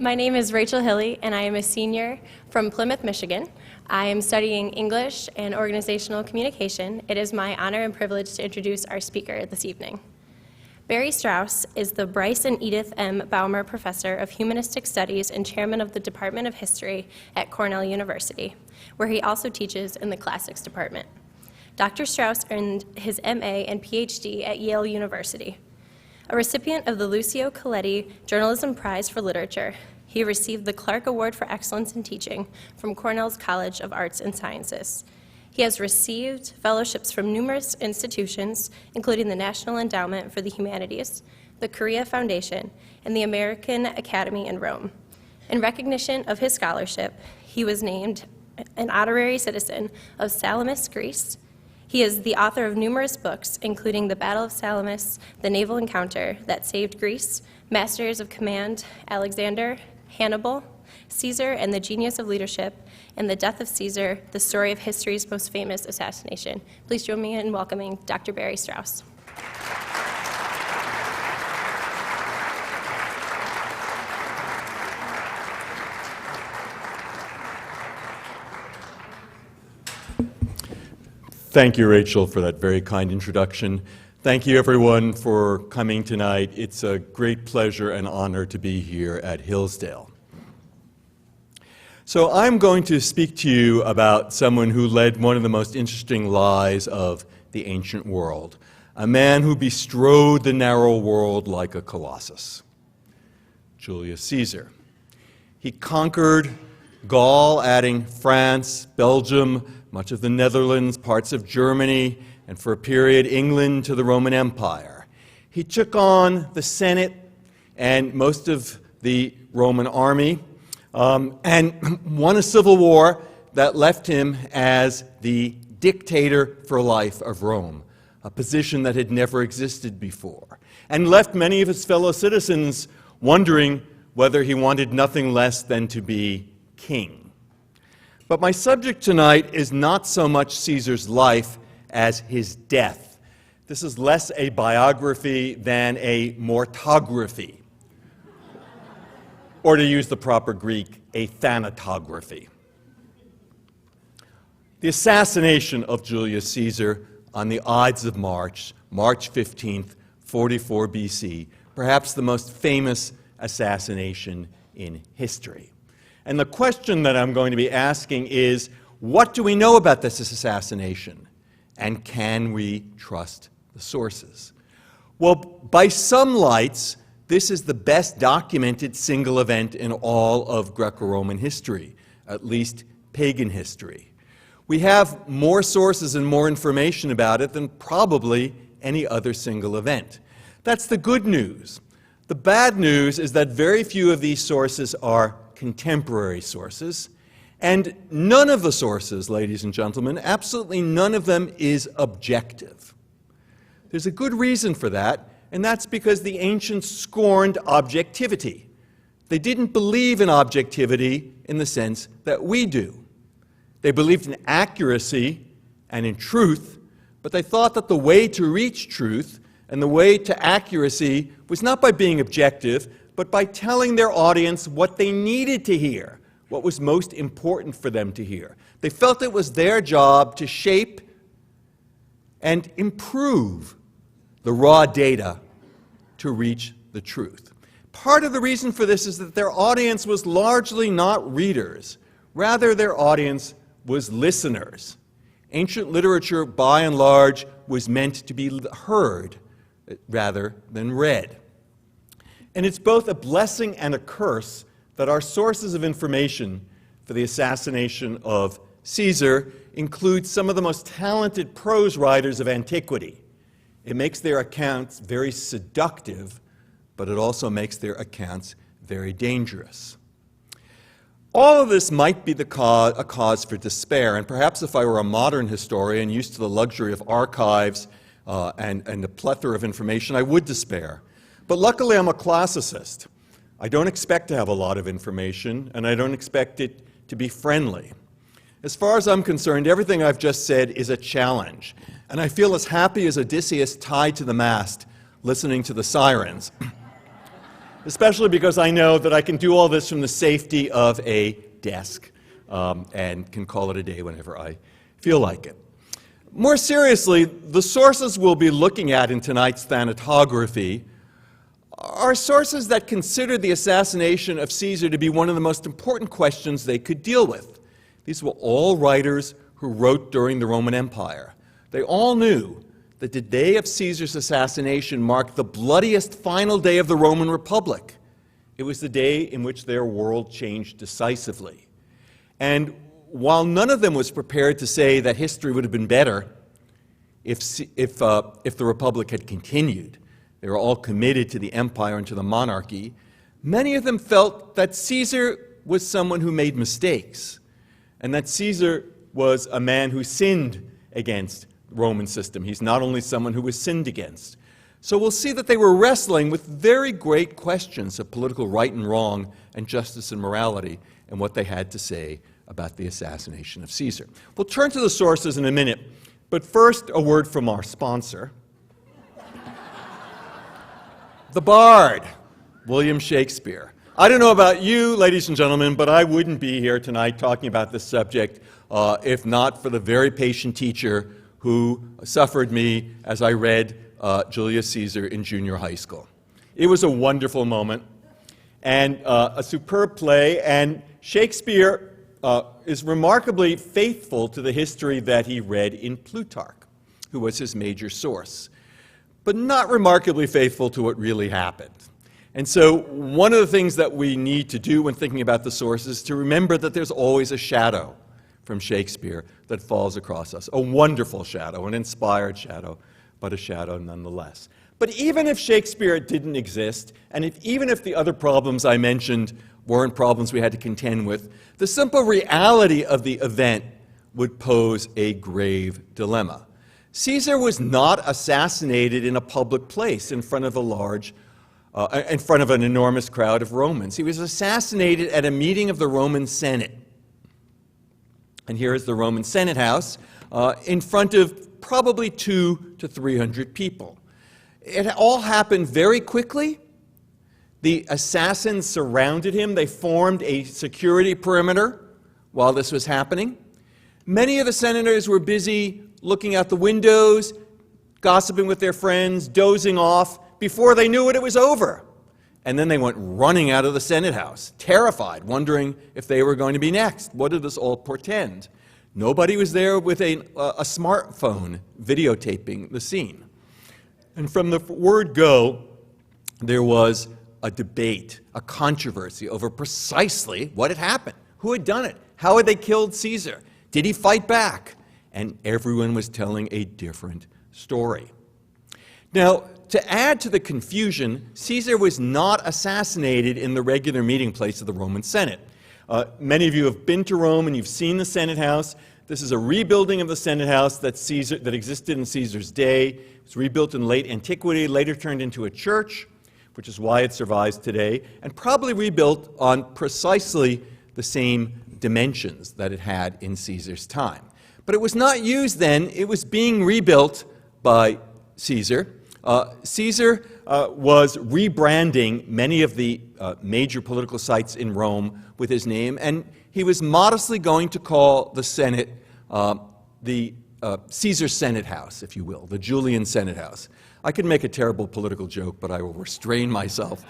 My name is Rachel Hilley, and I am a senior from Plymouth, Michigan. I am studying English and Organizational Communication. It is my honor and privilege to introduce our speaker this evening. Barry Strauss is the Bryce and Edith M. Baumer Professor of Humanistic Studies and Chairman of the Department of History at Cornell University, where he also teaches in the Classics Department. Dr. Strauss earned his MA and PhD at Yale University. A recipient of the Lucio Colletti Journalism Prize for Literature, he received the Clark Award for Excellence in Teaching from Cornell's College of Arts and Sciences. He has received fellowships from numerous institutions, including the National Endowment for the Humanities, the Korea Foundation, and the American Academy in Rome. In recognition of his scholarship, he was named an honorary citizen of Salamis, Greece. He is the author of numerous books, including The Battle of Salamis, The Naval Encounter That Saved Greece, Masters of Command, Alexander, Hannibal, Caesar and the Genius of Leadership, and The Death of Caesar, the story of history's most famous assassination. Please join me in welcoming Dr. Barry Strauss. Thank you, Rachel, for that very kind introduction. Thank you, everyone, for coming tonight. It's a great pleasure and honor to be here at Hillsdale. So I'm going to speak to you about someone who led one of the most interesting lives of the ancient world, a man who bestrode the narrow world like a colossus, Julius Caesar. He conquered Gaul, adding France, Belgium, much of the Netherlands, parts of Germany, and for a period, England to the Roman Empire. He took on the Senate and most of the Roman army and won a civil war that left him as the dictator for life of Rome, a position that had never existed before, and left many of his fellow citizens wondering whether he wanted nothing less than to be king. But my subject tonight is not so much Caesar's life as his death. This is less a biography than a mortography, or to use the proper Greek, a thanatography. The assassination of Julius Caesar on the Ides of March, March 15th, 44 BC, perhaps the most famous assassination in history. And the question that I'm going to be asking is, what do we know about this assassination? And can we trust the sources? Well, by some lights, this is the best documented single event in all of Greco-Roman history, at least pagan history. We have more sources and more information about it than probably any other single event. That's the good news. The bad news is that very few of these sources are contemporary sources, and none of the sources, ladies and gentlemen, absolutely none of them is objective. There's a good reason for that, and that's because the ancients scorned objectivity. They didn't believe in objectivity in the sense that we do. They believed in accuracy and in truth, but they thought that the way to reach truth and the way to accuracy was not by being objective, but by telling their audience what they needed to hear, what was most important for them to hear. They felt it was their job to shape and improve the raw data to reach the truth. Part of the reason for this is that their audience was largely not readers. Rather, their audience was listeners. Ancient literature, by and large, was meant to be heard rather than read. And it's both a blessing and a curse that our sources of information for the assassination of Caesar include some of the most talented prose writers of antiquity. It makes their accounts very seductive, but it also makes their accounts very dangerous. All of this might be a cause for despair, and perhaps if I were a modern historian used to the luxury of archives and a plethora of information, I would despair. But luckily, I'm a classicist. I don't expect to have a lot of information, and I don't expect it to be friendly. As far as I'm concerned, everything I've just said is a challenge, and I feel as happy as Odysseus tied to the mast, listening to the sirens. especially because I know that I can do all this from the safety of a desk and can call it a day whenever I feel like it. More seriously, the sources we'll be looking at in tonight's thanatography are sources that consider the assassination of Caesar to be one of the most important questions they could deal with. These were all writers who wrote during the Roman Empire. They all knew that the day of Caesar's assassination marked the bloodiest final day of the Roman Republic. It was the day in which their world changed decisively. And while none of them was prepared to say that history would have been better if the Republic had continued, they were all committed to the empire and to the monarchy, many of them felt that Caesar was someone who made mistakes, and that Caesar was a man who sinned against the Roman system. He's not only someone who was sinned against. So we'll see that they were wrestling with very great questions of political right and wrong and justice and morality and what they had to say about the assassination of Caesar. We'll turn to the sources in a minute, but first a word from our sponsor. The Bard, William Shakespeare. I don't know about you, ladies and gentlemen, but I wouldn't be here tonight talking about this subject if not for the very patient teacher who suffered me as I read Julius Caesar in junior high school. It was a wonderful moment and a superb play, and Shakespeare is remarkably faithful to the history that he read in Plutarch, who was his major source, but not remarkably faithful to what really happened. And so one of the things that we need to do when thinking about the sources is to remember that there's always a shadow from Shakespeare that falls across us, a wonderful shadow, an inspired shadow, but a shadow nonetheless. But even if Shakespeare didn't exist, and even if the other problems I mentioned weren't problems we had to contend with, the simple reality of the event would pose a grave dilemma. Caesar was not assassinated in a public place in front of an enormous crowd of Romans. He was assassinated at a meeting of the Roman Senate. And here is the Roman Senate House in front of probably 200 to 300 people. It all happened very quickly. The assassins surrounded him. They formed a security perimeter while this was happening. Many of the senators were busy looking out the windows, gossiping with their friends, dozing off. Before they knew it, it was over. And then they went running out of the Senate House, terrified, wondering if they were going to be next. What did this all portend? Nobody was there with a smartphone videotaping the scene. And from the word go, there was a debate, a controversy over precisely what had happened. Who had done it? How had they killed Caesar? Did he fight back? And everyone was telling a different story. Now, to add to the confusion, Caesar was not assassinated in the regular meeting place of the Roman Senate. Many of you have been to Rome and you've seen the Senate House. This is a rebuilding of the Senate House that existed in Caesar's day. It was rebuilt in late antiquity, later turned into a church, which is why it survives today, and probably rebuilt on precisely the same dimensions that it had in Caesar's time. But it was not used then. It was being rebuilt by Caesar. Caesar was rebranding many of the major political sites in Rome with his name, and he was modestly going to call the Senate the Caesar Senate House, if you will, the Julian Senate House. I could make a terrible political joke, but I will restrain myself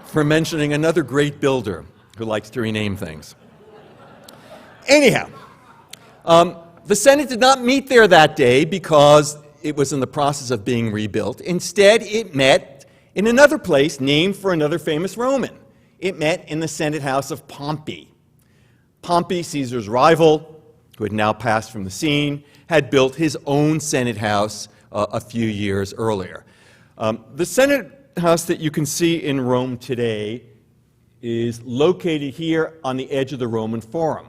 from mentioning another great builder who likes to rename things. Anyhow, the Senate did not meet there that day because it was in the process of being rebuilt. Instead, it met in another place named for another famous Roman. It met in the Senate House of Pompey. Pompey, Caesar's rival, who had now passed from the scene, had built his own Senate House a few years earlier. The Senate House that you can see in Rome today is located here on the edge of the Roman Forum.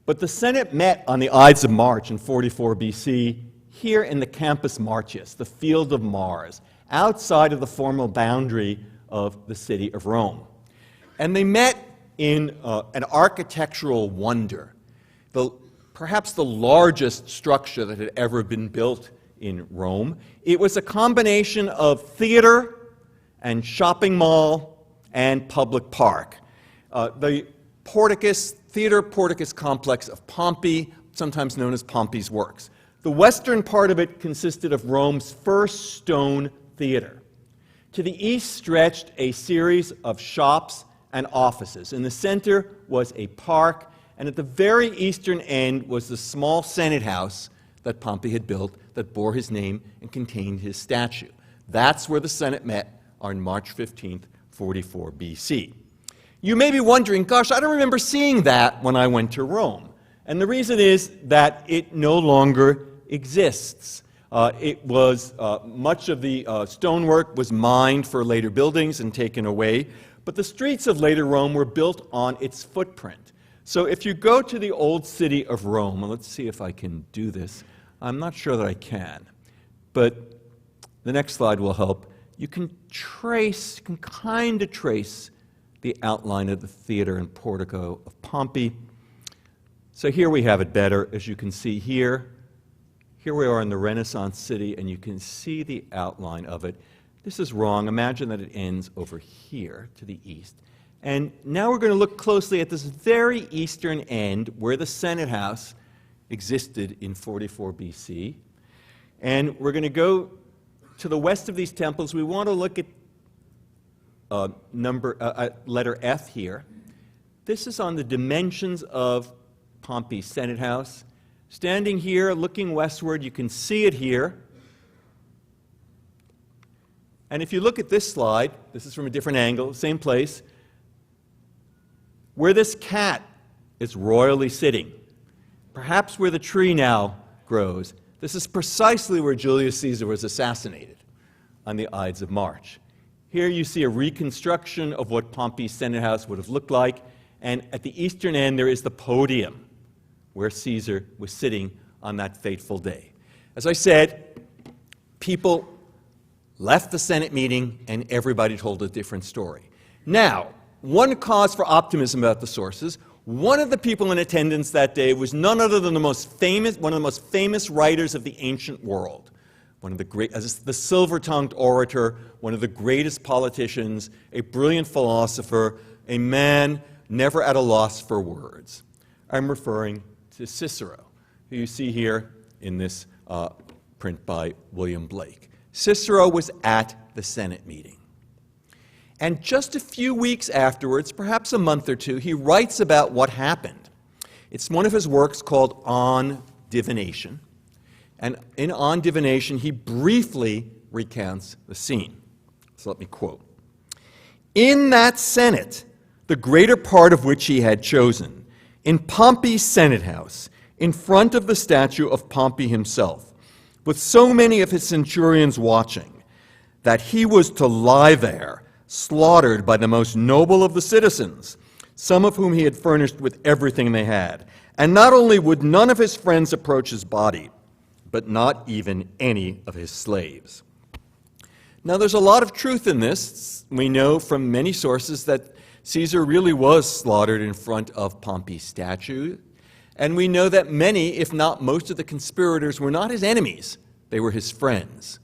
But the Senate met on the Ides of March in 44 BC here in the Campus Martius, the Field of Mars, outside of the formal boundary of the city of Rome. And they met in an architectural wonder, perhaps the largest structure that had ever been built in Rome. It was a combination of theater and shopping mall and public park. The theater porticus complex of Pompey, sometimes known as Pompey's Works. The western part of it consisted of Rome's first stone theater. To the east stretched a series of shops and offices. In the center was a park, and at the very eastern end was the small Senate house that Pompey had built that bore his name and contained his statue. That's where the Senate met on March 15th, 44 BC. You may be wondering, gosh, I don't remember seeing that when I went to Rome. And the reason is that it no longer exists. Much of the stonework was mined for later buildings and taken away, but the streets of later Rome were built on its footprint. So if you go to the old city of Rome, and let's see if I can do this. I'm not sure that I can, but the next slide will help. You can kind of trace the outline of the theater and portico of Pompey. So here we have it better, as you can see here. Here we are in the Renaissance city, and you can see the outline of it. This is wrong. Imagine that it ends over here to the east. And now we're going to look closely at this very eastern end where the Senate House existed in 44 BC. And we're going to go to the west of these temples. We want to look at letter F here. This is on the dimensions of Pompey's Senate House. Standing here, looking westward, you can see it here. And if you look at this slide, this is from a different angle, same place, where this cat is royally sitting, perhaps where the tree now grows, this is precisely where Julius Caesar was assassinated, on the Ides of March. Here you see a reconstruction of what Pompey's Senate House would have looked like, and at the eastern end there is the podium where Caesar was sitting on that fateful day. As I said, people left the Senate meeting and everybody told a different story. Now, one cause for optimism about the sources, one of the people in attendance that day was none other than one of the most famous writers of the ancient world, the silver-tongued orator, one of the greatest politicians, a brilliant philosopher, a man never at a loss for words. I'm referring to Cicero, who you see here in this print by William Blake. Cicero was at the Senate meeting. And just a few weeks afterwards, perhaps a month or two, he writes about what happened. It's one of his works called On Divination. And in On Divination, he briefly recounts the scene. So let me quote. In that Senate, the greater part of which he had chosen, in Pompey's Senate House, in front of the statue of Pompey himself, with so many of his centurions watching, that he was to lie there, slaughtered by the most noble of the citizens, some of whom he had furnished with everything they had. And not only would none of his friends approach his body, but not even any of his slaves. Now, there's a lot of truth in this. We know from many sources that Caesar really was slaughtered in front of Pompey's statue. And we know that many, if not most of the conspirators, were not his enemies. They were his friends.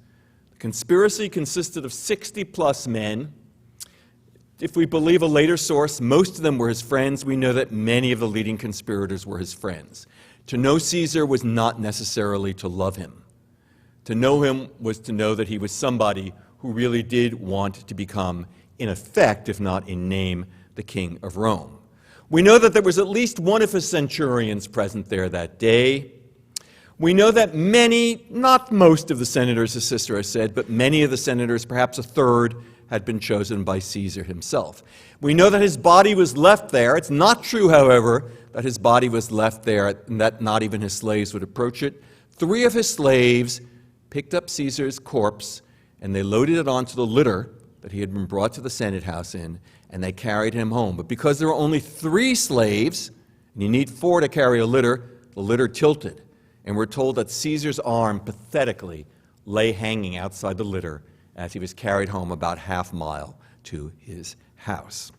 The conspiracy consisted of 60-plus men. If we believe a later source, most of them were his friends. We know that many of the leading conspirators were his friends. To know Caesar was not necessarily to love him. To know him was to know that he was somebody who really did want to become, in effect, if not in name, the king of Rome. We know that there was at least one of his centurions present there that day. We know that many, not most of the senators, as Cicero said, but many of the senators, perhaps a third, had been chosen by Caesar himself. We know that his body was left there. It's not true, however, that his body was left there and that not even his slaves would approach it. 3 of his slaves picked up Caesar's corpse and they loaded it onto the litter that he had been brought to the Senate House in, and they carried him home. But because there were only 3 slaves, and you need 4 to carry a litter, the litter tilted. And we're told that Caesar's arm pathetically lay hanging outside the litter as he was carried home about half mile to his house.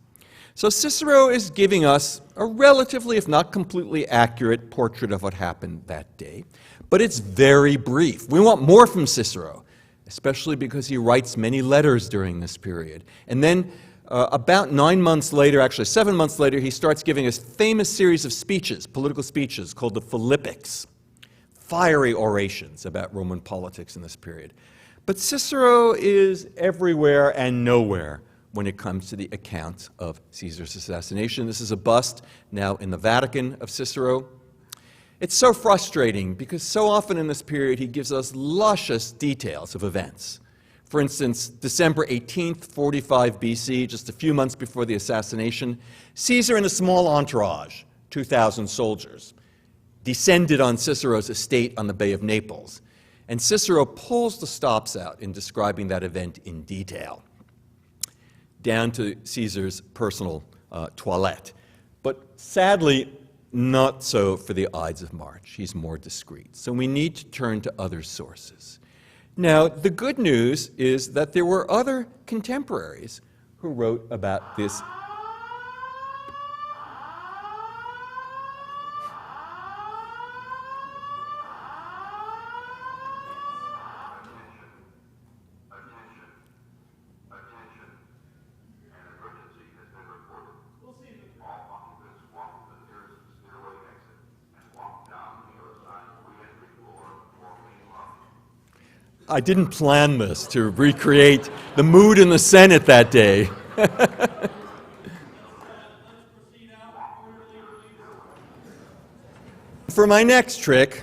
So Cicero is giving us a relatively, if not completely accurate portrait of what happened that day. But it's very brief. We want more from Cicero, especially because he writes many letters during this period. And then About 9 months later, actually 7 months later, he starts giving a famous series of speeches, political speeches, called the Philippics, fiery orations about Roman politics in this period. But Cicero is everywhere and nowhere when it comes to the account of Caesar's assassination. This is a bust now in the Vatican of Cicero. It's so frustrating because so often in this period he gives us luscious details of events. For instance, December 18th, 45 BC, just a few months before the assassination, Caesar and a small entourage, 2,000 soldiers, descended on Cicero's estate on the Bay of Naples. And Cicero pulls the stops out in describing that event in detail, down to Caesar's personal toilette. But sadly, not so for the Ides of March. He's more discreet. So we need to turn to other sources. Now, the good news is that there were other contemporaries who wrote about this. I didn't plan this to recreate the mood in the Senate that day. For my next trick,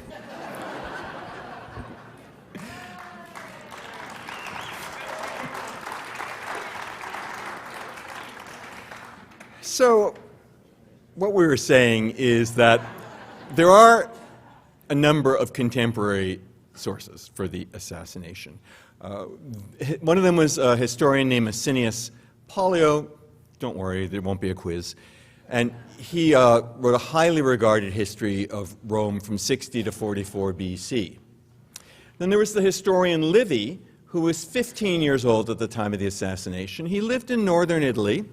so what we were saying is that there are a number of contemporary sources for the assassination. One of them was a historian named Asinius Pollio. Don't worry, there won't be a quiz. And he wrote a highly regarded history of Rome from 60 to 44 BC. Then there was the historian Livy, who was 15 years old at the time of the assassination. He lived in northern Italy,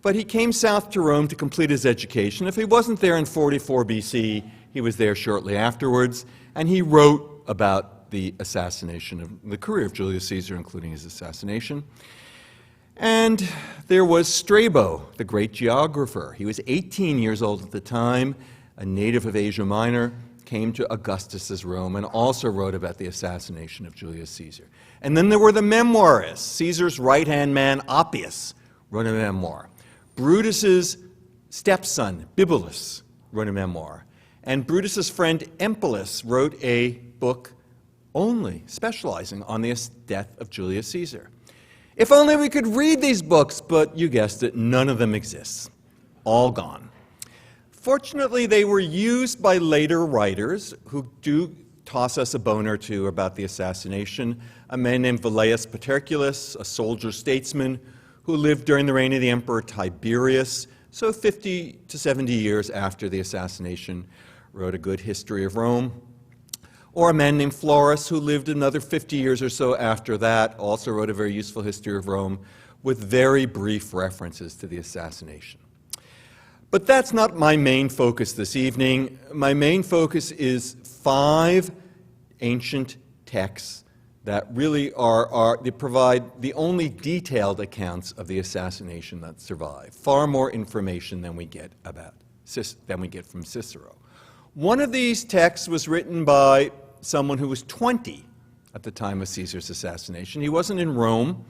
but he came south to Rome to complete his education. If he wasn't there in 44 BC, he was there shortly afterwards, and he wrote about the assassination of the career of Julius Caesar, including his assassination. And there was Strabo, the great geographer. He was 18 years old at the time, a native of Asia Minor, came to Augustus's Rome and also wrote about the assassination of Julius Caesar. And then there were the memoirists. Caesar's right-hand man, Oppius, wrote a memoir. Brutus's stepson, Bibulus, wrote a memoir. And Brutus's friend Empalus wrote a book only specializing on the death of Julius Caesar. If only we could read these books, but you guessed it, none of them exists. All gone. Fortunately, they were used by later writers who do toss us a bone or two about the assassination. A man named Velleius Paterculus, a soldier statesman who lived during the reign of the Emperor Tiberius, so 50 to 70 years after the assassination, wrote a good history of Rome. Or a man named Florus, who lived another 50 years or so after that, also wrote a very useful history of Rome with very brief references to the assassination. But that's not my main focus this evening. My main focus is 5 ancient texts that really they provide the only detailed accounts of the assassination that survive. Far more information than we get from Cicero. One of these texts was written by someone who was 20 at the time of Caesar's assassination. He wasn't in Rome,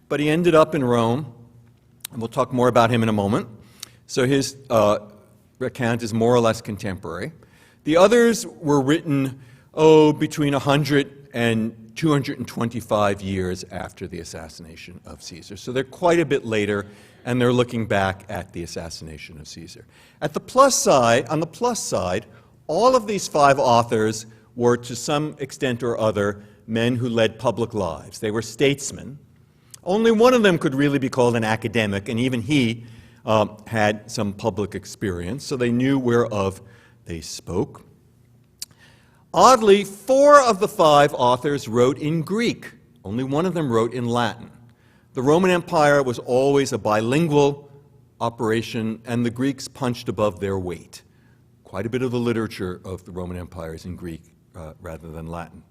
but he ended up in Rome, and we'll talk more about him in a moment. So his account is more or less contemporary. The others were written, between 100 and 225 years after the assassination of Caesar. So they're quite a bit later, and they're looking back at the assassination of Caesar. On the plus side, all of these 5 authors were, to some extent or other, men who led public lives. They were statesmen. Only one of them could really be called an academic, and even he had some public experience, so they knew whereof they spoke. Oddly, 4 of the 5 authors wrote in Greek. Only one of them wrote in Latin. The Roman Empire was always a bilingual operation, and the Greeks punched above their weight. Quite a bit of the literature of the Roman Empire is in Greek rather than Latin.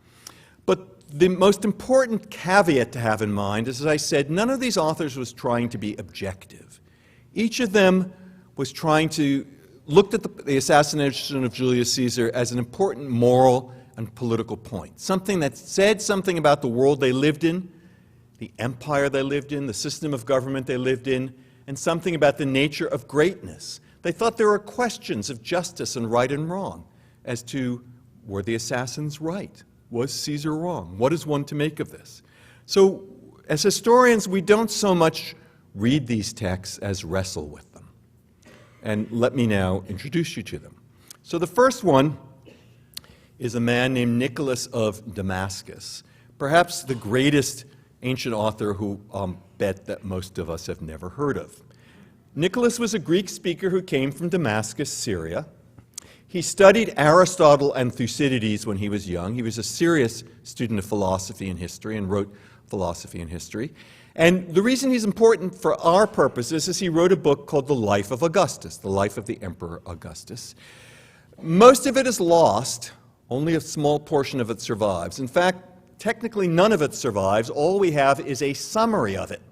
But The most important caveat to have in mind is, as I said, none of these authors was trying to be objective. Each of them was trying to look at the assassination of Julius Caesar as an important moral and political point, something that said something about the world they lived in, the empire they lived in, the system of government they lived in, and something about the nature of greatness. They thought there were questions of justice and right and wrong as to, were the assassins right? Was Caesar wrong? What is one to make of this? So, as historians, we don't so much read these texts as wrestle with them. And let me now introduce you to them. So the first one is a man named Nikolas of Damascus, perhaps the greatest ancient author who bet that most of us have never heard of. Nikolas was a Greek speaker who came from Damascus, Syria. He studied Aristotle and Thucydides when he was young. He was a serious student of philosophy and history and wrote philosophy and history. And the reason he's important for our purposes is he wrote a book called The Life of Augustus, the life of the Emperor Augustus. Most of it is lost. Only a small portion of it survives. In fact, technically none of it survives. All we have is a summary of it,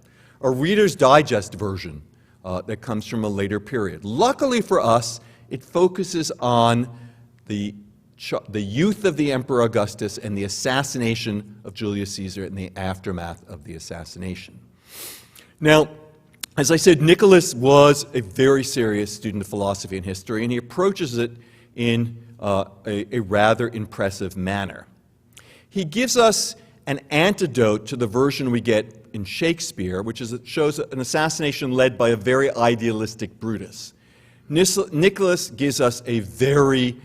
a Reader's Digest version that comes from a later period. Luckily for us, it focuses on the youth of the Emperor Augustus and the assassination of Julius Caesar and the aftermath of the assassination. Now, as I said, Nikolas was a very serious student of philosophy and history, and he approaches it in a rather impressive manner. He gives us an antidote to the version we get in Shakespeare, which is it shows an assassination led by a very idealistic Brutus. Nikolas gives us a very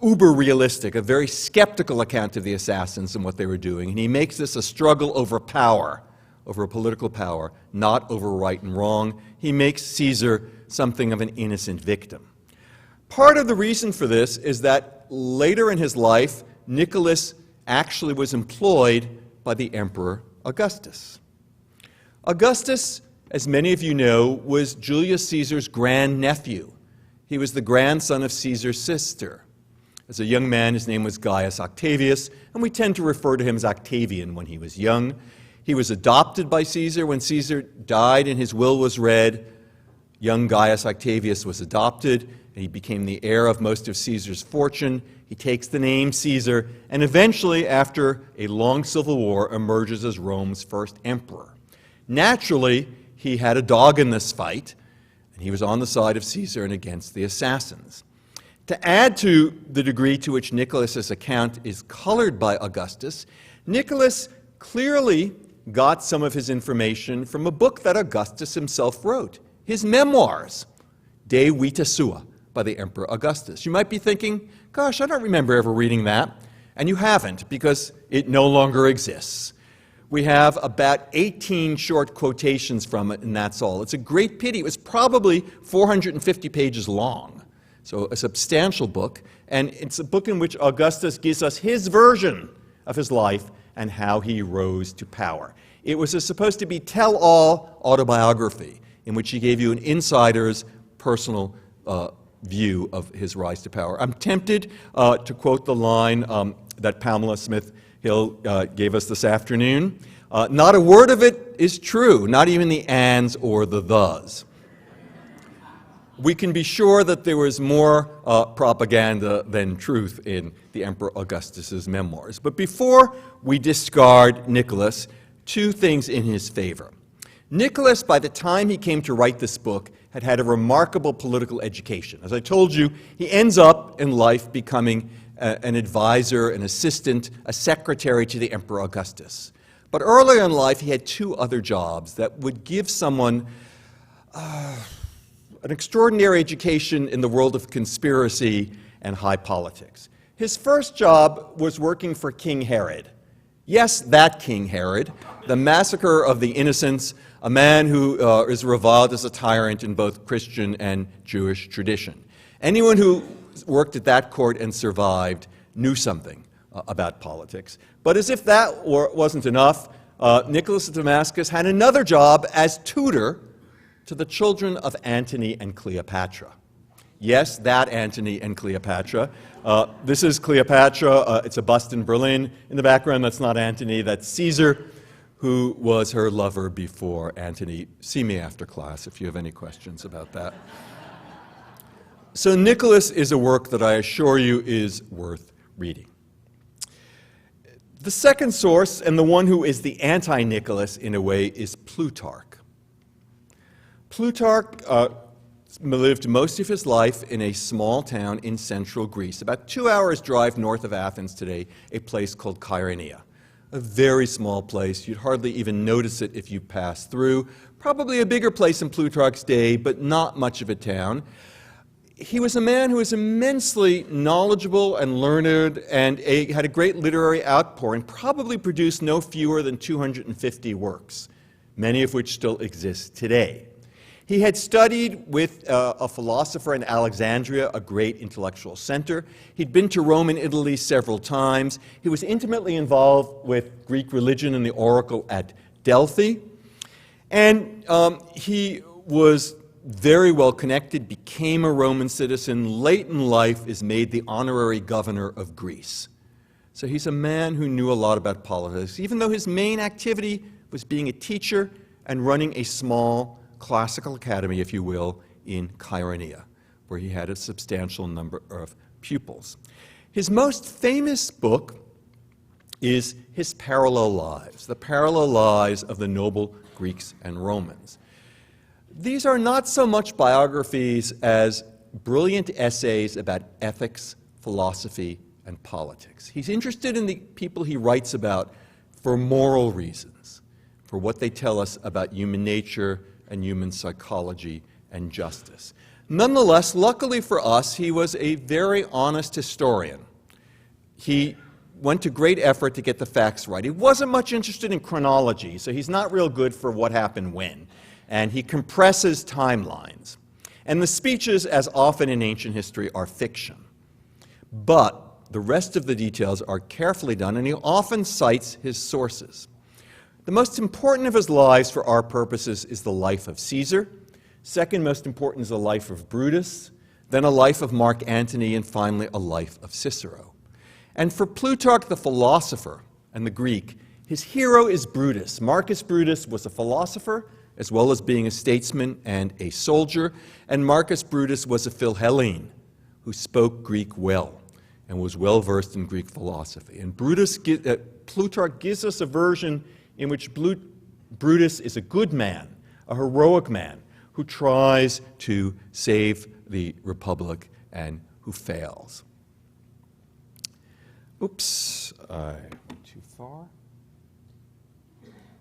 uber-realistic, a very skeptical account of the assassins and what they were doing, and he makes this a struggle over power, over political power, not over right and wrong. He makes Caesar something of an innocent victim. Part of the reason for this is that later in his life, Nikolas actually was employed by the Emperor Augustus. Augustus, as many of you know, was Julius Caesar's grandnephew. He was the grandson of Caesar's sister. As a young man, his name was Gaius Octavius, and we tend to refer to him as Octavian when he was young. He was adopted by Caesar. When Caesar died and his will was read, young Gaius Octavius was adopted, and he became the heir of most of Caesar's fortune. He takes the name Caesar, and eventually, after a long civil war, emerges as Rome's first emperor. Naturally, he had a dog in this fight, and he was on the side of Caesar and against the assassins. To add to the degree to which Nicholas's account is colored by Augustus, Nikolas clearly got some of his information from a book that Augustus himself wrote, his memoirs, De Vita Sua, by the Emperor Augustus. You might be thinking, gosh, I don't remember ever reading that. And you haven't, because it no longer exists. We have about 18 short quotations from it, and that's all. It's a great pity. It was probably 450 pages long, so a substantial book. And it's a book in which Augustus gives us his version of his life and how he rose to power. It was supposed to be tell-all autobiography, in which he gave you an insider's personal view of his rise to power. I'm tempted to quote the line that Pamela Smith-Hill gave us this afternoon. Not a word of it is true, not even the ands or the thes. We can be sure that there was more propaganda than truth in the Emperor Augustus's memoirs. But before we discard Nikolas, two things in his favor. Nikolas, by the time he came to write this book, had had a remarkable political education. As I told you, he ends up in life becoming an advisor, an assistant, a secretary to the Emperor Augustus. But earlier in life, he had two other jobs that would give someone an extraordinary education in the world of conspiracy and high politics. His first job was working for King Herod. Yes, that King Herod, the massacre of the innocents, a man who is reviled as a tyrant in both Christian and Jewish tradition. Anyone who worked at that court and survived knew something about politics. But as if that wasn't enough, Nikolas of Damascus had another job as tutor to the children of Antony and Cleopatra. Yes, that Antony and Cleopatra. This is Cleopatra. It's a bust in Berlin. In the background, that's not Antony, that's Caesar, who was her lover before Antony. See me after class if you have any questions about that. So Nikolas is a work that I assure you is worth reading. The second source, and the one who is the anti-Nikolas in a way, is Plutarch. Plutarch lived most of his life in a small town in central Greece, about 2 hours' drive north of Athens today, a place called Kyrenia. A very small place. You'd hardly even notice it if you passed through. Probably a bigger place in Plutarch's day, but not much of a town. He was a man who was immensely knowledgeable and learned and had a great literary outpouring, probably produced no fewer than 250 works, many of which still exist today. He had studied with a philosopher in Alexandria, a great intellectual center. He'd been to Rome and Italy several times. He was intimately involved with Greek religion and the oracle at Delphi. And he was very well connected, became a Roman citizen, late in life is made the honorary governor of Greece. So he's a man who knew a lot about politics, even though his main activity was being a teacher and running a small classical academy, if you will, in Kyrenia, where he had a substantial number of pupils. His most famous book is his parallel lives, the parallel lives of the noble Greeks and Romans. These are not so much biographies as brilliant essays about ethics, philosophy, and politics. He's interested in the people he writes about for moral reasons, for what they tell us about human nature and human psychology and justice. Nonetheless, luckily for us, he was a very honest historian. He went to great effort to get the facts right. He wasn't much interested in chronology, so he's not real good for what happened when. And he compresses timelines. And the speeches, as often in ancient history, are fiction. But the rest of the details are carefully done, and he often cites his sources. The most important of his lives for our purposes is the life of Caesar. Second most important is the life of Brutus, then a life of Mark Antony, and finally a life of Cicero. And for Plutarch, the philosopher and the Greek, his hero is Brutus. Marcus Brutus was a philosopher, as well as being a statesman and a soldier, and Marcus Brutus was a Philhellene who spoke Greek well and was well versed in Greek philosophy. And Plutarch gives us a version in which Brutus is a good man, a heroic man, who tries to save the Republic and who fails. Oops, I went too far.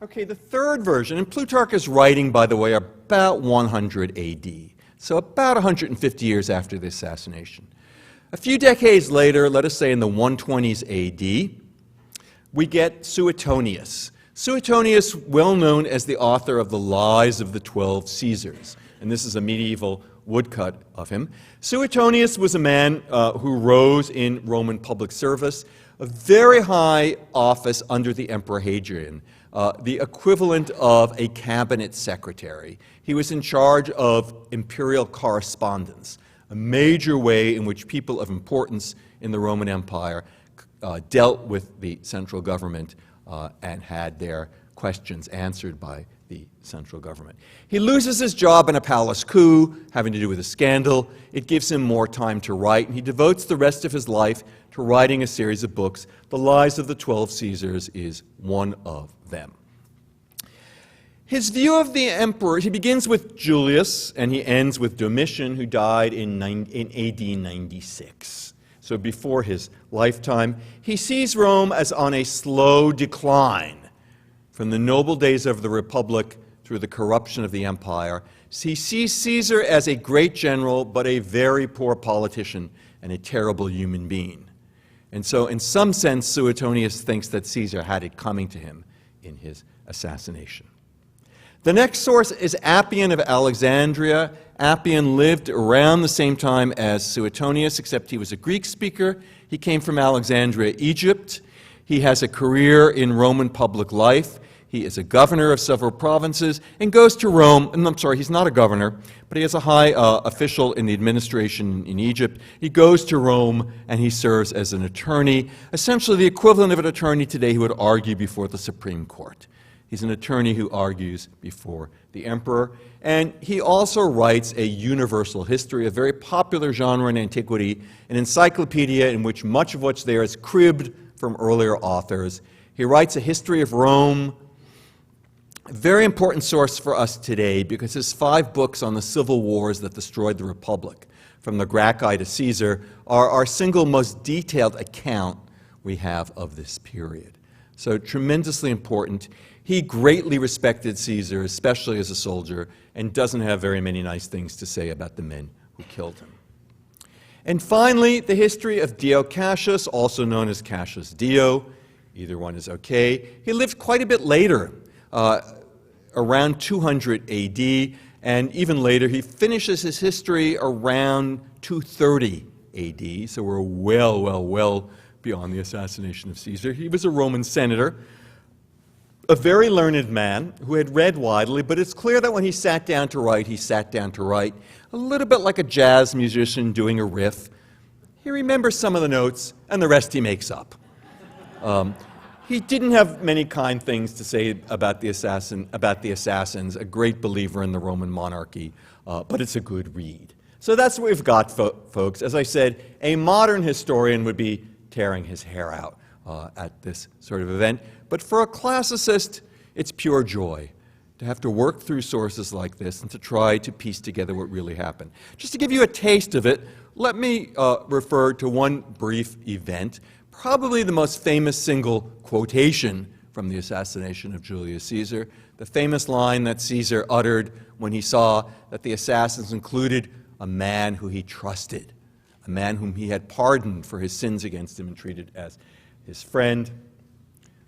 Okay, the third version, and Plutarch is writing, by the way, about 100 AD, so about 150 years after the assassination. A few decades later, let us say in the 120s AD, we get Suetonius. Suetonius, well known as the author of the Lies of the 12 Caesars, and this is a medieval woodcut of him. Suetonius was a man who rose in Roman public service, a very high office under the Emperor Hadrian, the equivalent of a cabinet secretary. He was in charge of imperial correspondence, a major way in which people of importance in the Roman Empire dealt with the central government and had their questions answered by the central government. He loses his job in a palace coup having to do with a scandal. It gives him more time to write, and he devotes the rest of his life to writing a series of books. The Lies of the 12 Caesars is one of them. His view of the emperor, he begins with Julius and he ends with Domitian, who died in AD 96. So before his lifetime, he sees Rome as on a slow decline from the noble days of the Republic through the corruption of the empire. He sees Caesar as a great general, but a very poor politician and a terrible human being. And so in some sense, Suetonius thinks that Caesar had it coming to him in his assassination. The next source is Appian of Alexandria. Appian lived around the same time as Suetonius, except he was a Greek speaker. He came from Alexandria, Egypt. He has a career in Roman public life. He is a governor of several provinces and goes to Rome. And I'm sorry, he's not a governor, but he is a high official in the administration in Egypt. He goes to Rome and he serves as an attorney, essentially the equivalent of an attorney today who would argue before the Supreme Court. He's an attorney who argues before the emperor. And he also writes a universal history, a very popular genre in antiquity, an encyclopedia in which much of what's there is cribbed from earlier authors. He writes a history of Rome, a very important source for us today because his 5 books on the civil wars that destroyed the Republic, from the Gracchi to Caesar, are our single most detailed account we have of this period. So tremendously important. He greatly respected Caesar, especially as a soldier, and doesn't have very many nice things to say about the men who killed him. And finally, the history of Dio Cassius, also known as Cassius Dio. Either one is okay. He lived quite a bit later, around 200 AD, and even later he finishes his history around 230 AD, so we're well beyond the assassination of Caesar. He was a Roman senator, a very learned man who had read widely, but it's clear that when he sat down to write, he sat down to write a little bit like a jazz musician doing a riff. He remembers some of the notes, and the rest he makes up. He didn't have many kind things to say about the assassins, a great believer in the Roman monarchy, but it's a good read. So that's what we've got, folks. As I said, a modern historian would be tearing his hair out at this sort of event. But for a classicist, it's pure joy to have to work through sources like this and to try to piece together what really happened. Just to give you a taste of it, let me refer to one brief event, probably the most famous single quotation from the assassination of Julius Caesar, the famous line that Caesar uttered when he saw that the assassins included a man who he trusted, a man whom he had pardoned for his sins against him and treated as his friend.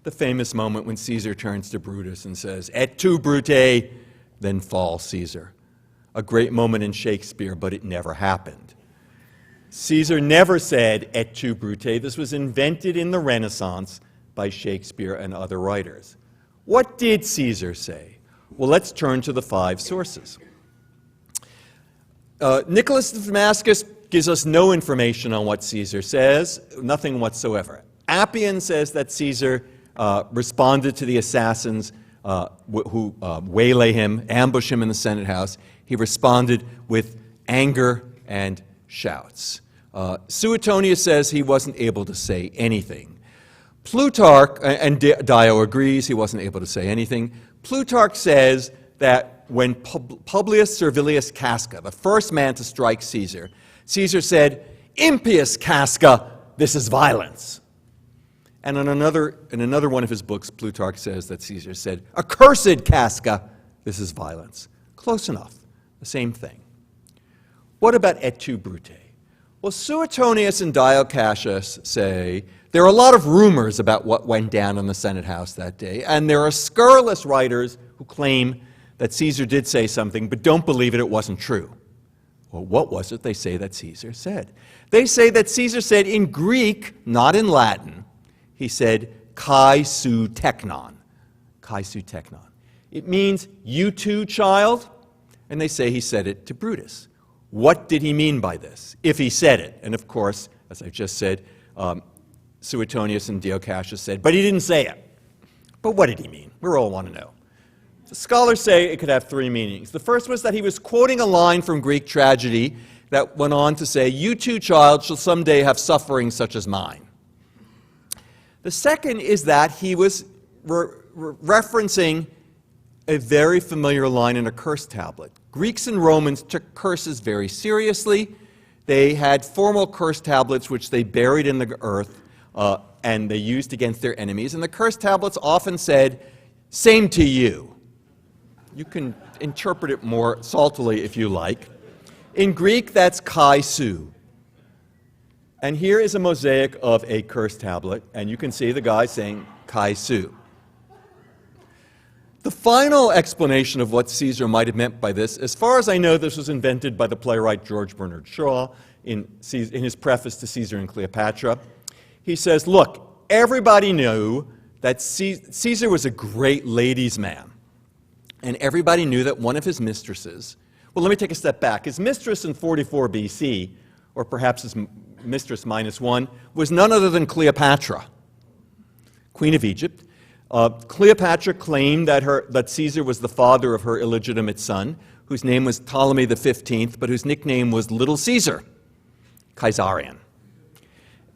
The famous moment when Caesar turns to Brutus and says, "Et tu, Brute," then fall Caesar. A great moment in Shakespeare, but it never happened. Caesar never said, "Et tu, Brute." This was invented in the Renaissance by Shakespeare and other writers. What did Caesar say? Well, let's turn to the 5 sources. Nikolas of Damascus gives us no information on what Caesar says, nothing whatsoever. Appian says that Caesar responded to the assassins who waylay him, ambush him in the Senate house. He responded with anger and shouts. Sutonius says he wasn't able to say anything. Plutarch, and Dio agrees he wasn't able to say anything. Plutarch says that when Publius Servilius Casca, the first man to strike Caesar, Caesar said, "Impious Casca, this is violence." And in another one of his books, Plutarch says that Caesar said, "Accursed Casca, this is violence." Close enough, the same thing. What about et tu, Brute? Well, Suetonius and Dio Cassius say there are a lot of rumors about what went down in the Senate house that day, and there are scurrilous writers who claim that Caesar did say something, but don't believe it wasn't true. Well, what was it they say that Caesar said? They say that Caesar said in Greek, not in Latin, he said, "Kai su teknon." Kai su teknon. It means, "You too, child?" And they say he said it to Brutus. What did he mean by this, if he said it? And of course, as I just said, Suetonius and Dio Cassius said, but he didn't say it. But what did he mean? We all want to know. The scholars say it could have 3 meanings. The first was that he was quoting a line from Greek tragedy that went on to say, "You too, child, shall someday have suffering such as mine." The second is that he was referencing a very familiar line in a curse tablet. Greeks and Romans took curses very seriously. They had formal curse tablets which they buried in the earth and they used against their enemies. And the curse tablets often said, "Same to you." You can interpret it more saltily if you like. In Greek, that's kai su. And here is a mosaic of a curse tablet, and you can see the guy saying kai su. The final explanation of what Caesar might have meant by this, as far as I know, this was invented by the playwright George Bernard Shaw in his preface to Caesar and Cleopatra. He says, look, everybody knew that Caesar was a great ladies' man. And everybody knew that one of his mistresses, well, let me take a step back. His mistress in 44 BC, or perhaps his mistress -1, was none other than Cleopatra, Queen of Egypt. Cleopatra claimed that Caesar was the father of her illegitimate son, whose name was Ptolemy XV, but whose nickname was Little Caesar, Caesarion.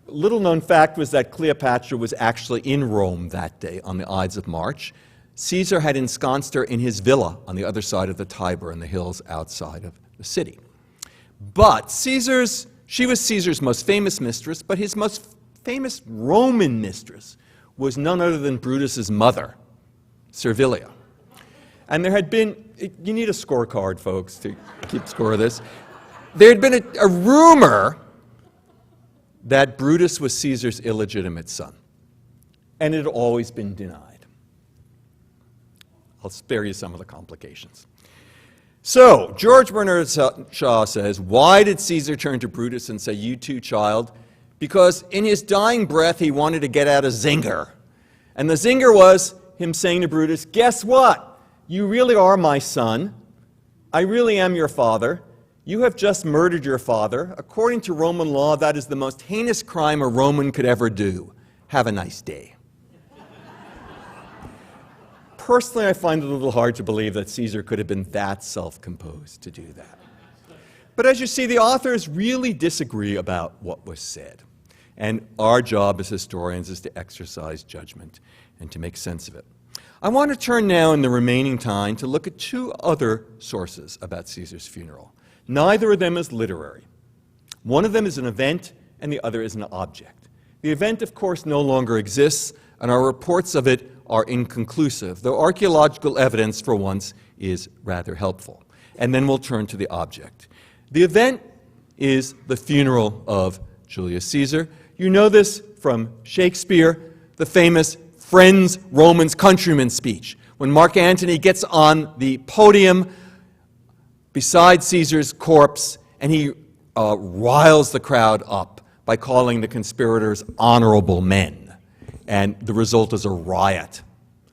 Little known fact was that Cleopatra was actually in Rome that day on the Ides of March. Caesar had ensconced her in his villa on the other side of the Tiber in the hills outside of the city. But she was Caesar's most famous mistress, but his most famous Roman mistress was none other than Brutus's mother, Servilia. And there had been, you need a scorecard, folks, to keep score of this. There had been a rumor that Brutus was Caesar's illegitimate son, and it had always been denied. I'll spare you some of the complications. So, George Bernard Shaw says, why did Caesar turn to Brutus and say, "You too, child"? Because in his dying breath, he wanted to get out a zinger. And the zinger was him saying to Brutus, "Guess what? You really are my son. I really am your father. You have just murdered your father. According to Roman law, that is the most heinous crime a Roman could ever do. Have a nice day." Personally, I find it a little hard to believe that Caesar could have been that self-composed to do that. But as you see, the authors really disagree about what was said. And our job as historians is to exercise judgment and to make sense of it. I want to turn now in the remaining time to look at two other sources about Caesar's funeral. Neither of them is literary. One of them is an event, and the other is an object. The event, of course, no longer exists, and our reports of it are inconclusive, though archaeological evidence, for once, is rather helpful. And then we'll turn to the object. The event is the funeral of Julius Caesar. You know this from Shakespeare, the famous Friends, Romans, Countrymen speech, when Mark Antony gets on the podium beside Caesar's corpse, and he riles the crowd up by calling the conspirators honorable men. And the result is a riot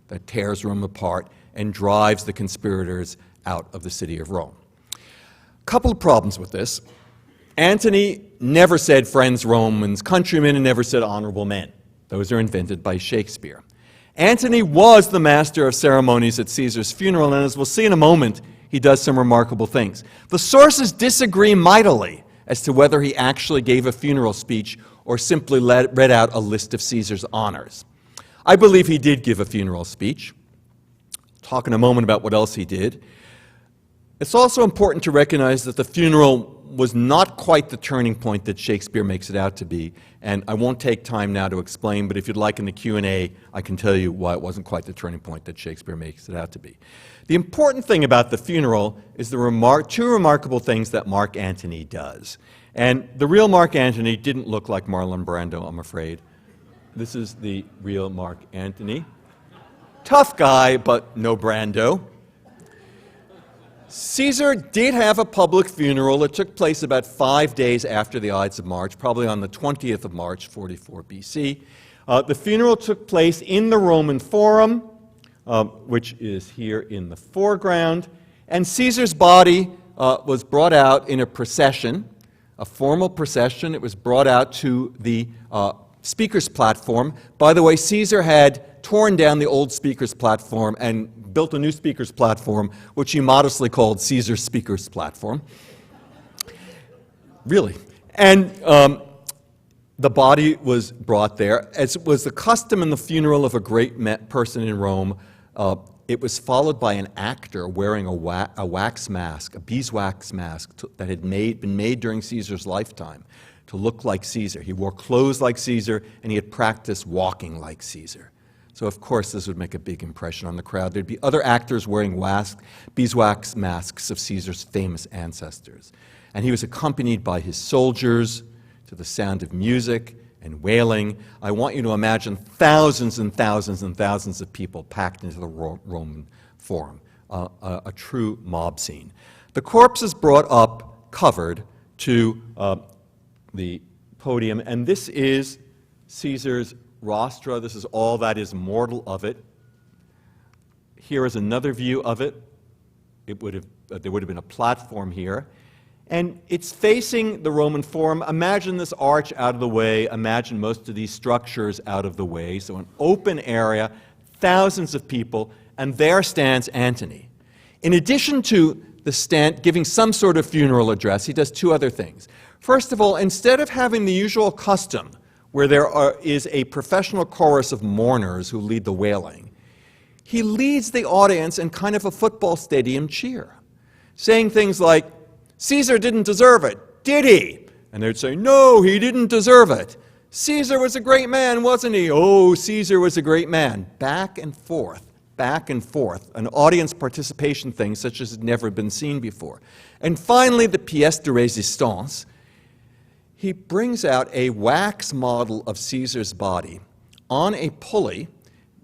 that tears Rome apart and drives the conspirators out of the city of Rome. A couple of problems with this. Antony never said friends, Romans, countrymen, and never said honorable men. Those are invented by Shakespeare. Antony was the master of ceremonies at Caesar's funeral, and as we'll see in a moment, he does some remarkable things. The sources disagree mightily as to whether he actually gave a funeral speech or simply read out a list of Caesar's honors. I believe he did give a funeral speech. I'll talk in a moment about what else he did. It's also important to recognize that the funeral was not quite the turning point that Shakespeare makes it out to be, and I won't take time now to explain, but if you'd like in the Q&A, I can tell you why it wasn't quite the turning point that Shakespeare makes it out to be. The important thing about the funeral is the two remarkable things that Mark Antony does. And the real Mark Antony didn't look like Marlon Brando, I'm afraid. This is the real Mark Antony. Tough guy, but no Brando. Caesar did have a public funeral that took place about 5 days after the Ides of March, probably on the 20th of March, 44 BC. The funeral took place in the Roman Forum, which is here in the foreground, and Caesar's body was brought out in a procession, a formal procession. It was brought out to the speaker's platform. By the way, Caesar had torn down the old speaker's platform and built a new speaker's platform, which he modestly called Caesar's speaker's platform. Really. And the body was brought there. As it was the custom in the funeral of a great person in Rome, it was followed by an actor wearing a wax mask, a beeswax mask that had been made during Caesar's lifetime to look like Caesar. He wore clothes like Caesar, and he had practiced walking like Caesar. So, of course, this would make a big impression on the crowd. There'd be other actors wearing beeswax masks of Caesar's famous ancestors. And he was accompanied by his soldiers to the sound of music and wailing. I want you to imagine thousands and thousands and thousands of people packed into the Roman Forum, a true mob scene. The corpse is brought up covered to the podium, and this is Caesar's rostra. This is all that is mortal of it. Here is another view of it. There would have been a platform here. And it's facing the Roman Forum. Imagine this arch out of the way. Imagine most of these structures out of the way. So an open area, thousands of people, and there stands Antony. In addition to giving some sort of funeral address, he does two other things. First of all, instead of having the usual custom where there is a professional chorus of mourners who lead the wailing, he leads the audience in kind of a football stadium cheer, saying things like, "Caesar didn't deserve it, did he?" And they'd say, "No, he didn't deserve it. Caesar was a great man, wasn't he? Oh, Caesar was a great man." Back and forth, an audience participation thing such as had never been seen before. And finally, the pièce de résistance. He brings out a wax model of Caesar's body on a pulley,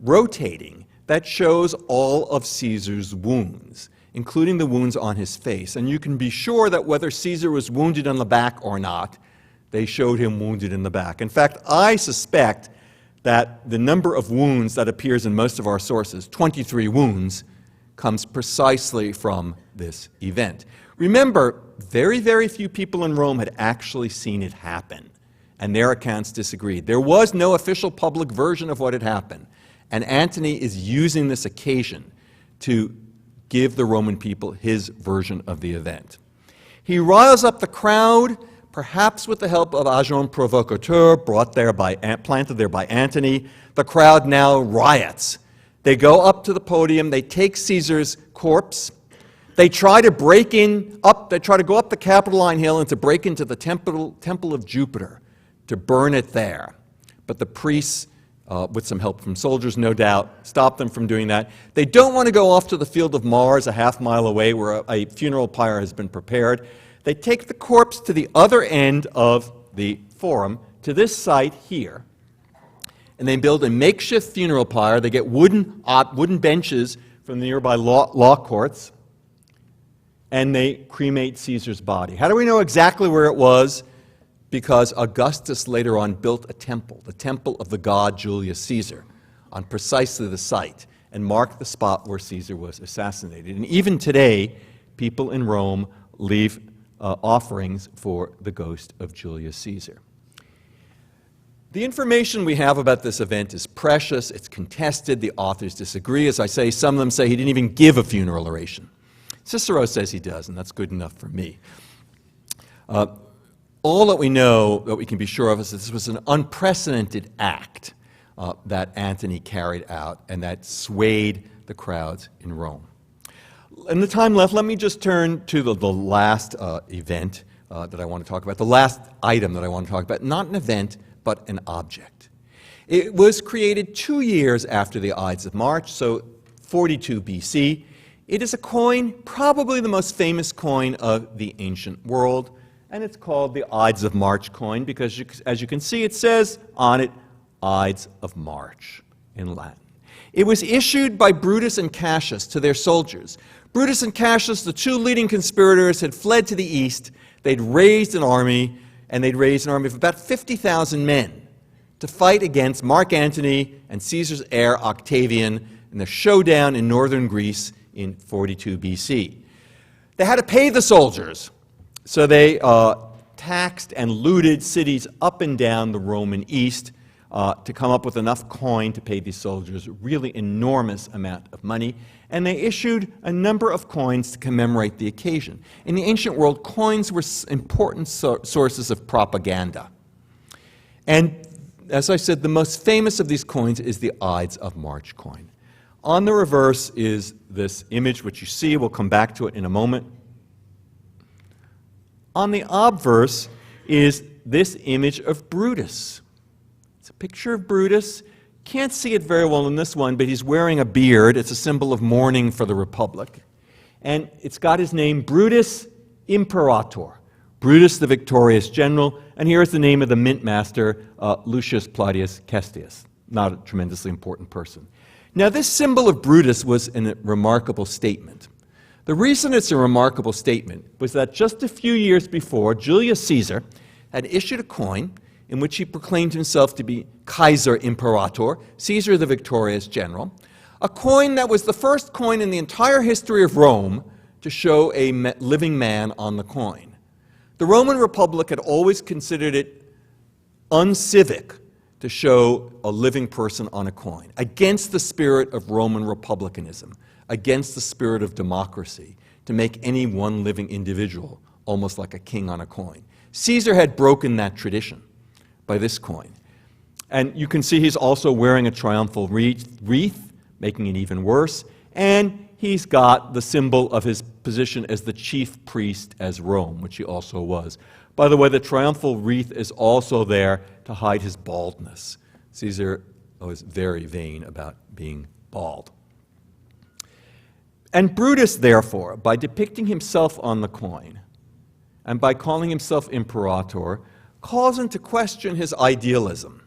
rotating, that shows all of Caesar's wounds, including the wounds on his face. And you can be sure that whether Caesar was wounded on the back or not, they showed him wounded in the back. In fact, I suspect that the number of wounds that appears in most of our sources, 23 wounds, comes precisely from this event. Remember, very, very few people in Rome had actually seen it happen, and their accounts disagreed. There was no official public version of what had happened, and Antony is using this occasion to give the Roman people his version of the event. He riles up the crowd, perhaps with the help of agent provocateur planted there by Antony. The crowd now riots. They go up to the podium, they take Caesar's corpse, they try to go up the Capitoline Hill and to break into the temple of Jupiter, to burn it there. But the priests, with some help from soldiers, no doubt, stop them from doing that. They don't want to go off to the field of Mars, a half-mile away, where a funeral pyre has been prepared. They take the corpse to the other end of the forum, to this site here, and they build a makeshift funeral pyre. They get wooden benches from the nearby law courts, and they cremate Caesar's body. How do we know exactly where it was? Because Augustus later on built a temple, the temple of the god Julius Caesar, on precisely the site, and marked the spot where Caesar was assassinated. And even today, people in Rome leave offerings for the ghost of Julius Caesar. The information we have about this event is precious, it's contested, the authors disagree. As I say, some of them say he didn't even give a funeral oration. Cicero says he does, and that's good enough for me. All that we know, that we can be sure of, is that this was an unprecedented act that Antony carried out and that swayed the crowds in Rome. In the time left, let me just turn to the last event that I want to talk about, the last item that I want to talk about, not an event, but an object. It was created 2 years after the Ides of March, so 42 BC. It is a coin, probably the most famous coin of the ancient world, and it's called the Ides of March coin because, as you can see, it says on it, Ides of March in Latin. It was issued by Brutus and Cassius to their soldiers. Brutus and Cassius, the two leading conspirators, had fled to the east. They'd raised an army, and they'd raised an army of about 50,000 men to fight against Mark Antony and Caesar's heir Octavian in the showdown in northern Greece in 42 BC. They had to pay the soldiers, so they taxed and looted cities up and down the Roman East to come up with enough coin to pay these soldiers a really enormous amount of money. And they issued a number of coins to commemorate the occasion. In the ancient world, coins were important sources of propaganda. And as I said, the most famous of these coins is the Ides of March coin. On the reverse is this image, which you see. We'll come back to it in a moment. On the obverse is this image of Brutus. It's a picture of Brutus. Can't see it very well in this one, but he's wearing a beard. It's a symbol of mourning for the Republic. And it's got his name, Brutus Imperator, Brutus the victorious general. And here's the name of the mint master, Lucius Claudius Cassius, not a tremendously important person. Now, this symbol of Brutus was a remarkable statement. The reason it's a remarkable statement was that just a few years before, Julius Caesar had issued a coin in which he proclaimed himself to be Kaiser Imperator, Caesar the victorious general, a coin that was the first coin in the entire history of Rome to show a living man on the coin. The Roman Republic had always considered it uncivic to show a living person on a coin, against the spirit of Roman republicanism, against the spirit of democracy, to make any one living individual almost like a king on a coin. Caesar had broken that tradition by this coin. And you can see he's also wearing a triumphal wreath, making it even worse, and he's got the symbol of his position as the chief priest as Rome, which he also was. By the way, the triumphal wreath is also there to hide his baldness. Caesar was very vain about being bald. And Brutus, therefore, by depicting himself on the coin and by calling himself imperator, calls into question his idealism.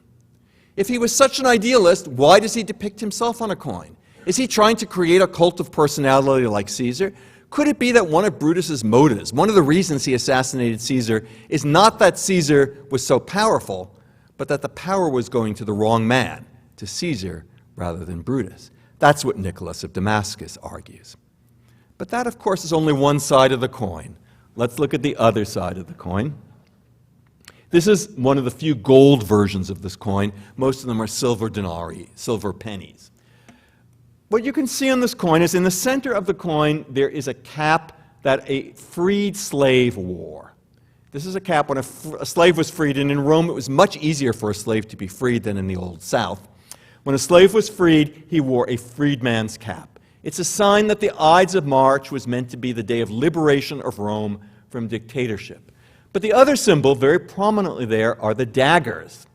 If he was such an idealist, why does he depict himself on a coin? Is he trying to create a cult of personality like Caesar? Could it be that one of Brutus's motives, one of the reasons he assassinated Caesar, is not that Caesar was so powerful, but that the power was going to the wrong man, to Caesar rather than Brutus? That's what Nikolas of Damascus argues. But that, of course, is only one side of the coin. Let's look at the other side of the coin. This is one of the few gold versions of this coin. Most of them are silver denarii, silver pennies. What you can see on this coin is in the center of the coin there is a cap that a freed slave wore. This is a cap when a slave was freed, and in Rome it was much easier for a slave to be freed than in the Old South. When a slave was freed, he wore a freedman's cap. It's a sign that the Ides of March was meant to be the day of liberation of Rome from dictatorship. But the other symbol, very prominently there, are the daggers.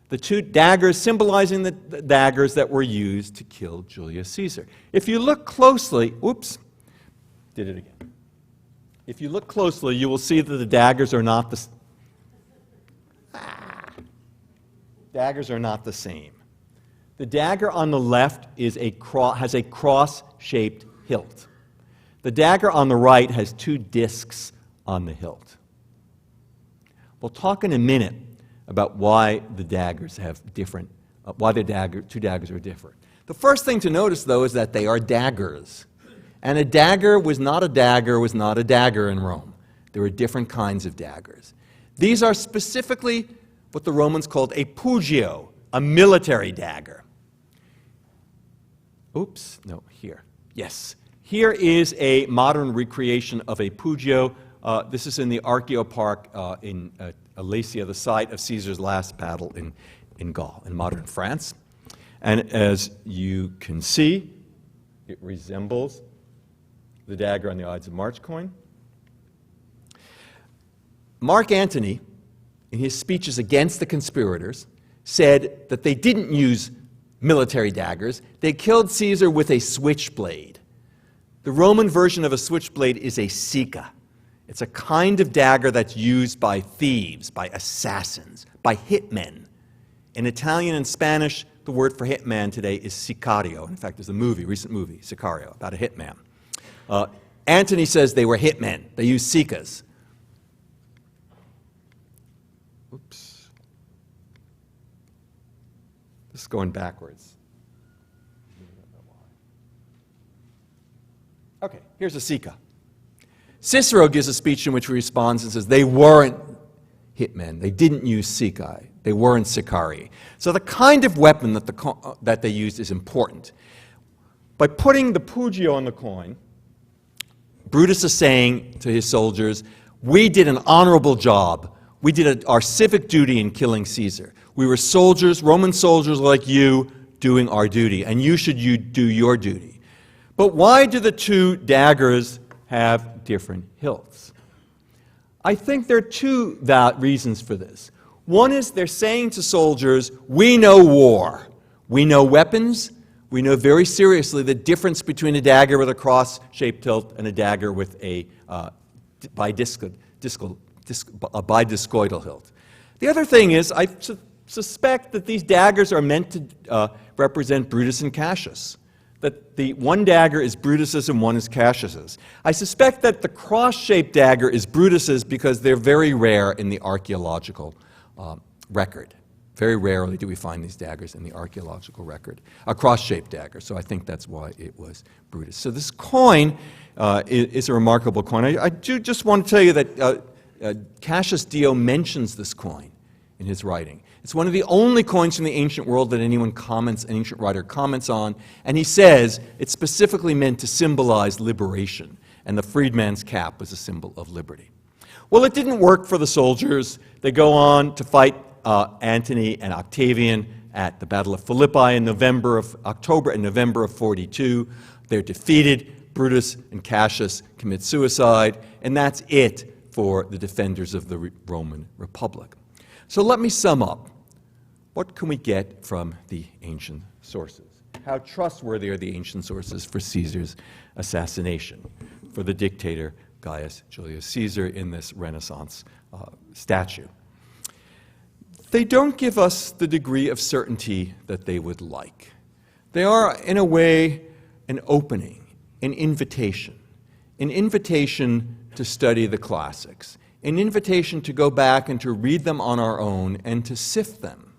The two daggers symbolizing the daggers that were used to kill Julius Caesar. If you look closely, did it again. If you look closely, you will see that the daggers are not the daggers are not the same. The dagger on the left is has a cross-shaped hilt. The dagger on the right has two discs on the hilt. We'll talk in a minute about why the daggers have different, why the two daggers are different. The first thing to notice, though, is that they are daggers. And a dagger was not a dagger in Rome. There were different kinds of daggers. These are specifically what the Romans called a pugio, a military dagger. Here. Yes. Here is a modern recreation of a pugio. This is in the Archaeopark in Alasia, the site of Caesar's last battle in Gaul, in modern France. And as you can see, it resembles the dagger on the Ides of March coin. Mark Antony, in his speeches against the conspirators, said that they didn't use military daggers. They killed Caesar with a switchblade. The Roman version of a switchblade is a sica. It's a kind of dagger that's used by thieves, by assassins, by hitmen. In Italian and Spanish, the word for hitman today is sicario. In fact, there's a recent movie, Sicario, about a hitman. Antony says they were hitmen. They used sicas. This is going backwards. Okay, here's a sica. Cicero gives a speech in which he responds and says they weren't hitmen. They didn't use sicae. They weren't sicarii. So the kind of weapon that they used is important. By putting the pugio on the coin, Brutus is saying to his soldiers, we did an honorable job. We did our civic duty in killing Caesar. We were soldiers, Roman soldiers like you, doing our duty, and you should do your duty. But why do the two daggers have different hilts? I think there are two reasons for this. One is they're saying to soldiers, we know war. We know weapons. We know very seriously the difference between a dagger with a cross-shaped hilt and a dagger with a bidiscoidal hilt. The other thing is I suspect that these daggers are meant to represent Brutus and Cassius. That the one dagger is Brutus's and one is Cassius's. I suspect that the cross-shaped dagger is Brutus's because they're very rare in the archaeological record. Very rarely do we find these daggers in the archaeological record. A cross-shaped dagger, so I think that's why it was Brutus. So this coin is a remarkable coin. I do just want to tell you that Cassius Dio mentions this coin in his writing. It's one of the only coins from the ancient world that an ancient writer comments on, and he says it's specifically meant to symbolize liberation, and the freedman's cap was a symbol of liberty. Well, it didn't work for the soldiers. They go on to fight Antony and Octavian at the Battle of Philippi in October and November of 42. They're defeated. Brutus and Cassius commit suicide, and that's it for the defenders of the Roman Republic. So let me sum up. What can we get from the ancient sources? How trustworthy are the ancient sources for Caesar's assassination, for the dictator Gaius Julius Caesar in this Renaissance statue? They don't give us the degree of certainty that they would like. They are, in a way, an opening, an invitation to study the classics, an invitation to go back and to read them on our own and to sift them,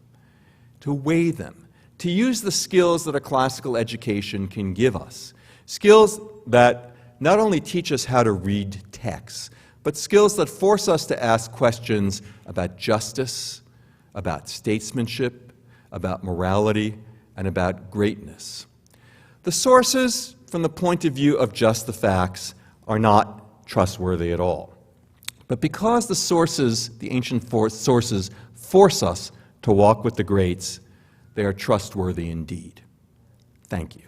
to weigh them, to use the skills that a classical education can give us, skills that not only teach us how to read texts, but skills that force us to ask questions about justice, about statesmanship, about morality, and about greatness. The sources, from the point of view of just the facts, are not trustworthy at all. But because the ancient sources, force us to walk with the greats, they are trustworthy indeed. Thank you.